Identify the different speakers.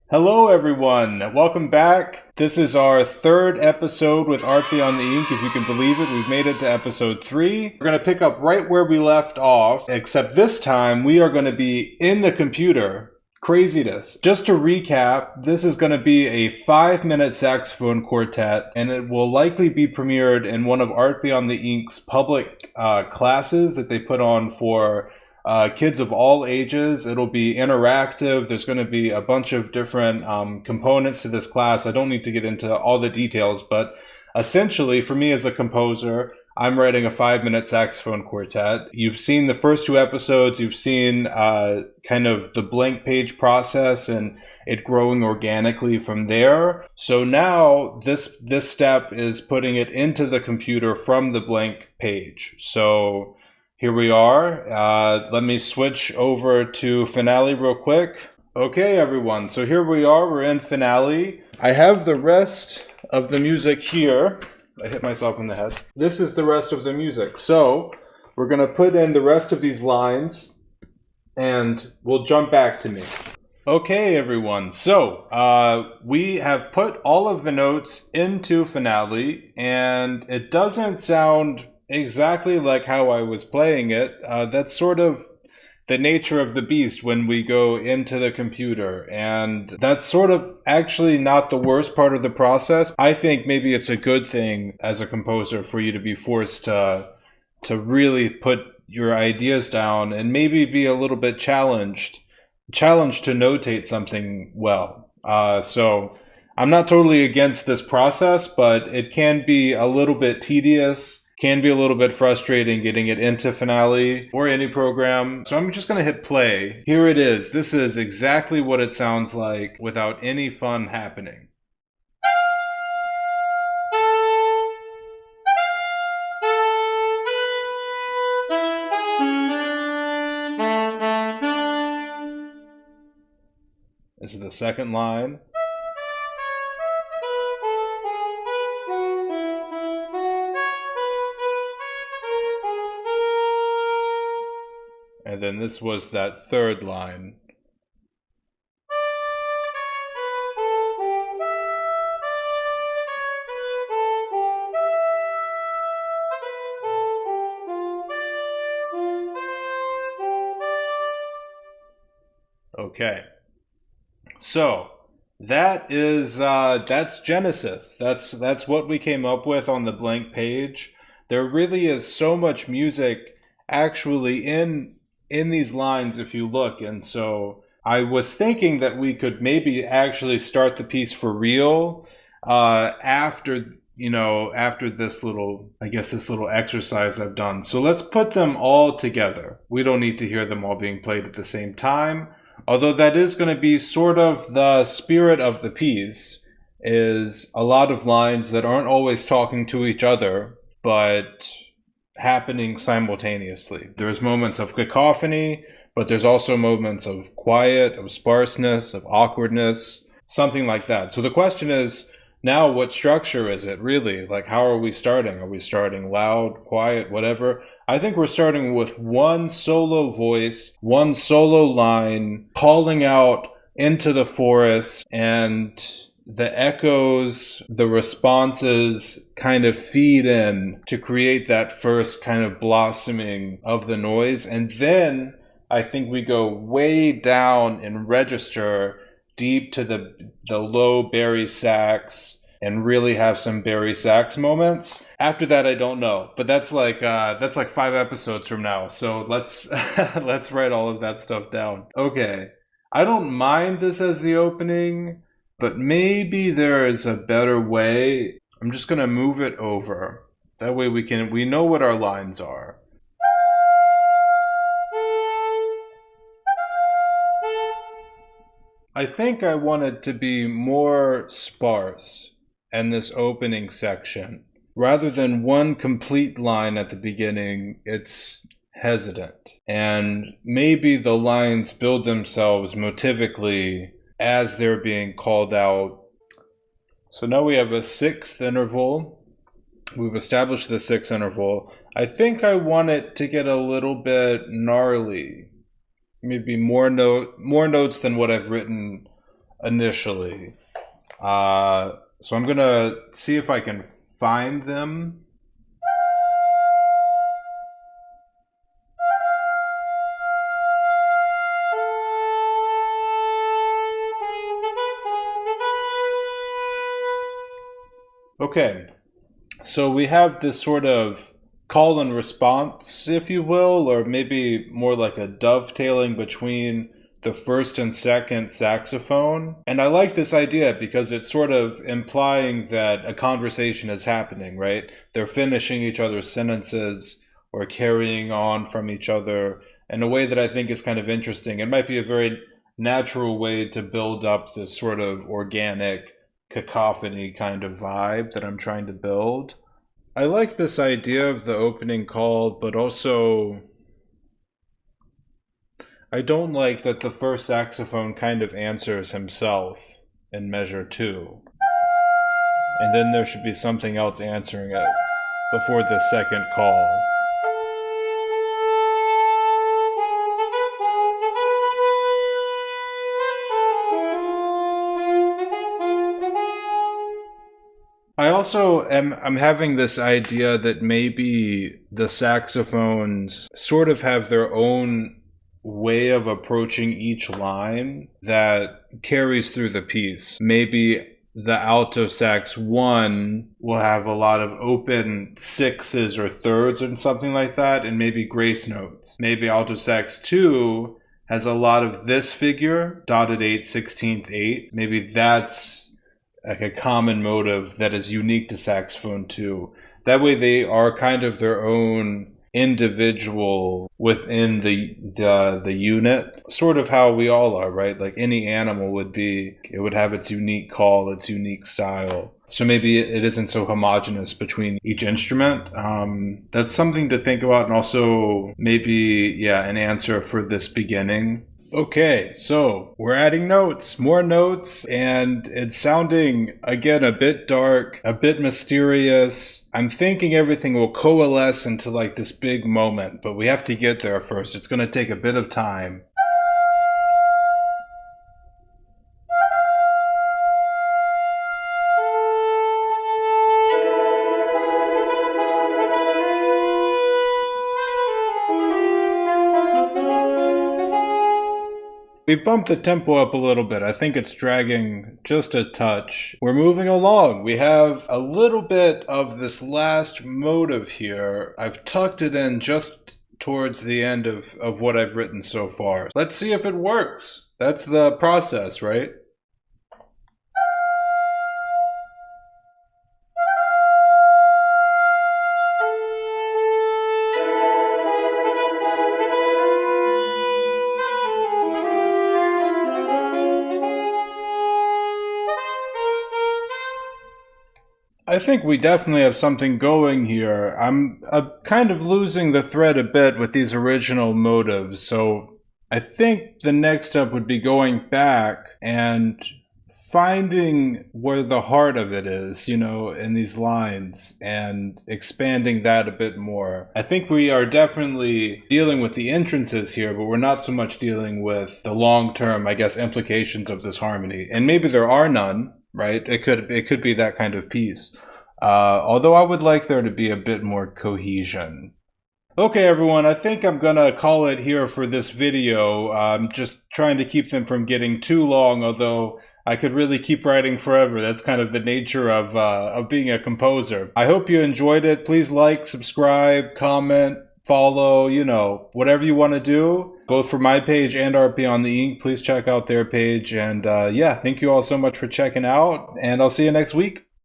Speaker 1: Hello, everyone. Welcome back. This is our third episode with Art Beyond the Ink. If you can believe it, we've made it to episode 3. We're going to pick up right where we left off, except this time we are going to be in the computer. Craziness. Just to recap, this is going to be a 5-minute saxophone quartet, and it will likely be premiered in one of Art Beyond the Ink's public classes that they put on for kids of all ages. It'll be interactive. There's going to be a bunch of different components to this class. I don't need to get into all the details, but essentially, for me as a composer, I'm writing a 5-minute saxophone quartet. You've seen the first 2 episodes. You've seen kind of the blank page process and it growing organically from there. So now this step is putting it into the computer from the blank page. So here we are. Let me switch over to Finale real quick. Okay, everyone. So here we are. We're in Finale. I have the rest of the music here. I hit myself in the head. This is the rest of the music. So we're going to put in the rest of these lines and we'll jump back to me. Okay, everyone. So we have put all of the notes into Finale, and it doesn't sound exactly like how I was playing it. That's sort of the nature of the beast when we go into the computer, and that's sort of actually not the worst part of the process. I think maybe it's a good thing as a composer for you to be forced to really put your ideas down and maybe be a little bit challenged to notate something well. So I'm not totally against this process, but it can be a little bit tedious, can be a little bit frustrating getting it into Finale or any program. So I'm just going to hit play. Here it is. This is exactly what it sounds like without any fun happening. This is the second line. And then this was that third line. Okay. So that is that's Genesis. That's what we came up with on the blank page. There really is so much music actually in these lines if you look, and so I was thinking that we could maybe actually start the piece for real after this little exercise I've done. So let's put them all together. We don't need to hear them all being played at the same time, although that is going to be sort of the spirit of the piece, is a lot of lines that aren't always talking to each other but happening simultaneously. There's moments of cacophony, but there's also moments of quiet, of sparseness, of awkwardness, something like that. So the question is, now what structure is it really? Like, how are we starting? Are we starting loud, quiet, whatever? I think we're starting with one solo voice, one solo line, calling out into the forest, and the echoes, the responses kind of feed in to create that first kind of blossoming of the noise. And then I think we go way down in register, deep to the low bari sax, and really have some bari sax moments. After that, I don't know, but that's like 5 episodes from now. So let's let's write all of that stuff down. Okay, I don't mind this as the opening, but maybe there is a better way. I'm just going to move it over. That way we know what our lines are. I think I want it to be more sparse in this opening section. Rather than one complete line at the beginning, it's hesitant. And maybe the lines build themselves motivically as they're being called out. So now we have a 6th interval. We've established the 6th interval. I think I want it to get a little bit gnarly. Maybe more notes than what I've written initially. So I'm gonna see if I can find them. Okay, so we have this sort of call and response, if you will, or maybe more like a dovetailing between the first and second saxophone. And I like this idea because it's sort of implying that a conversation is happening, right? They're finishing each other's sentences or carrying on from each other in a way that I think is kind of interesting. It might be a very natural way to build up this sort of organic cacophony kind of vibe that I'm trying to build. I like this idea of the opening call, but also I don't like that the first saxophone kind of answers himself in measure 2. And then there should be something else answering it before the second call. I also I'm having this idea that maybe the saxophones sort of have their own way of approaching each line that carries through the piece. Maybe the alto sax 1 will have a lot of open sixes or thirds or something like that, and maybe grace notes. Maybe alto sax 2 has a lot of this figure, dotted 8, 16th, 8th. Maybe that's like a common motive that is unique to saxophone 2. That way they are kind of their own individual within the unit, sort of how we all are, right? Like any animal would be, it would have its unique call, its unique style. So maybe it isn't so homogenous between each instrument. That's something to think about, and also maybe, yeah, an answer for this beginning. Okay, so we're adding notes, more notes, and it's sounding, again, a bit dark, a bit mysterious. I'm thinking everything will coalesce into like this big moment, but we have to get there first. It's going to take a bit of time. We bumped the tempo up a little bit. I think it's dragging just a touch. We're moving along. We have a little bit of this last motive here. I've tucked it in just towards the end of what I've written so far. Let's see if it works. That's the process, right? I think we definitely have something going here. I'm kind of losing the thread a bit with these original motives, so I think the next step would be going back and finding where the heart of it is, you know, in these lines, and expanding that a bit more. I think we are definitely dealing with the entrances here, but we're not so much dealing with the long-term, I guess, implications of this harmony. And maybe there are none, right? It could be that kind of piece. Although I would like there to be a bit more cohesion. Okay, everyone, I think I'm gonna call it here for this video. I'm just trying to keep them from getting too long, although I could really keep writing forever. That's kind of the nature of being a composer. I hope you enjoyed it. Please like, subscribe, comment, follow, you know, whatever you want to do. Both for my page and RP on the Ink, please check out their page. And yeah, thank you all so much for checking out, and I'll see you next week.